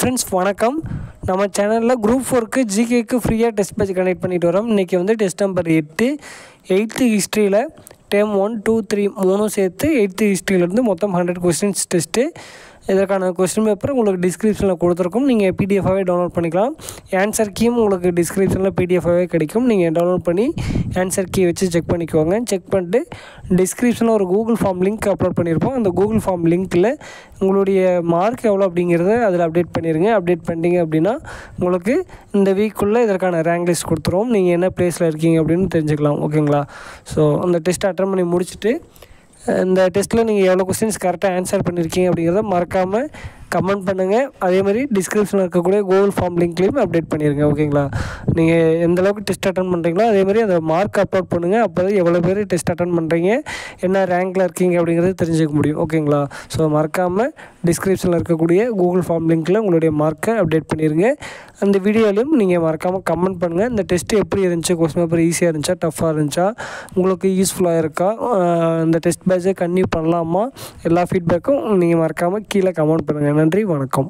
Friends வணக்கம். நம்ம சேனலில் குரூப் 4க்கு ஜிகேக்கு ஃப்ரீயாக டெஸ்ட் பேட்ச் கனெக்ட் பண்ணிட்டு வரோம். இன்றைக்கி வந்து டெஸ்ட் நம்பர் 8th ஹிஸ்ட்ரியில் டேர்ம் 1, 2, 3 3 சேர்த்து 8th ஹிஸ்ட்ரியிலேருந்து மொத்தம் 100 கொஸ்டின்ஸ் டெஸ்ட்டு. இதற்கான கொஸ்டின் பேப்பர் உங்களுக்கு டிஸ்கிரிப்ஷனில் கொடுத்துருக்கும். நீங்கள் பிடிஎஃபாகவே டவுன்லோட் பண்ணிக்கலாம். ஆன்சர் கீயும் உங்களுக்கு டிஸ்கிரிப்ஷனில் பிடிஎஃபாகவே கிடைக்கும். நீங்கள் டவுன்லோட் பண்ணி ஆன்சர் கீ வச்சு செக் பண்ணிக்கோங்க. செக் பண்ணிட்டு டிஸ்கிரிப்ஷனில் ஒரு கூகுள் ஃபார்ம் லிங்க் அப்லோட் பண்ணியிருப்போம். அந்த கூகுள் ஃபார்ம் லிங்க்கில் உங்களுடைய மார்க் எவ்வளோ அப்படிங்கிறத அதில் அப்டேட் பண்ணிடுங்க. அப்டேட் பண்ணிட்டீங்க அப்படின்னா உங்களுக்கு இந்த வீக்குள்ளே இதற்கான ரேங்க் லிஸ்ட் கொடுத்துருவோம். நீங்கள் என்ன ப்ளேஸில் இருக்கீங்க அப்படின்னு தெரிஞ்சுக்கலாம். ஓகேங்களா? ஸோ அந்த டெஸ்ட் அட்டன் பண்ணி முடிச்சுட்டு இந்த டெஸ்ட்டில் நீங்கள் எவ்வளோ கொஸ்டின்ஸ் கரெக்டாக ஆன்சர் பண்ணியிருக்கீங்க அப்படிங்கிறத மறக்காமல் கமெண்ட் பண்ணுங்கள். அதேமாதிரி டிஸ்கிரிப்ஷனில் இருக்கக்கூடிய கூகுள் ஃபார்ம் லிங்க்லேயும் அப்டேட் பண்ணிடுங்க. ஓகேங்களா? நீங்கள் எந்தளவுக்கு டெஸ்ட் அட்டன் பண்ணுறீங்களோ அதேமாதிரி அந்த மார்க் அப்லோட் பண்ணுங்கள். அப்போ எவ்வளோ பேர் டெஸ்ட் அட்டன் பண்ணுறீங்க, என்ன ரேங்கில் இருக்கீங்க அப்படிங்கிறது தெரிஞ்சுக்க முடியும். ஓகேங்களா? ஸோ மறக்காமல் டிஸ்கிரிப்ஷனில் இருக்கக்கூடிய கூகுள் ஃபார்ம் லிங்க்கில் உங்களுடைய மார்க்கை அப்டேட் பண்ணிடுங்க. அந்த வீடியோலையும் நீங்கள் மறக்காமல் கமெண்ட் பண்ணுங்கள். இந்த டெஸ்ட்டு எப்படி இருந்துச்சு, கொஸ்டின் பேப்பர் ஈஸியாக இருந்துச்சா, டஃப்பாக இருந்துச்சா, உங்களுக்கு யூஸ்ஃபுல்லாக இருக்கா, இந்த டெஸ்ட் பேட்சை கன்டினியூ பண்ணலாமா, எல்லா ஃபீட்பேக்கும் நீங்கள் மறக்காமல் கீழே கமெண்ட் பண்ணுங்கள். நன்றி, வணக்கம்.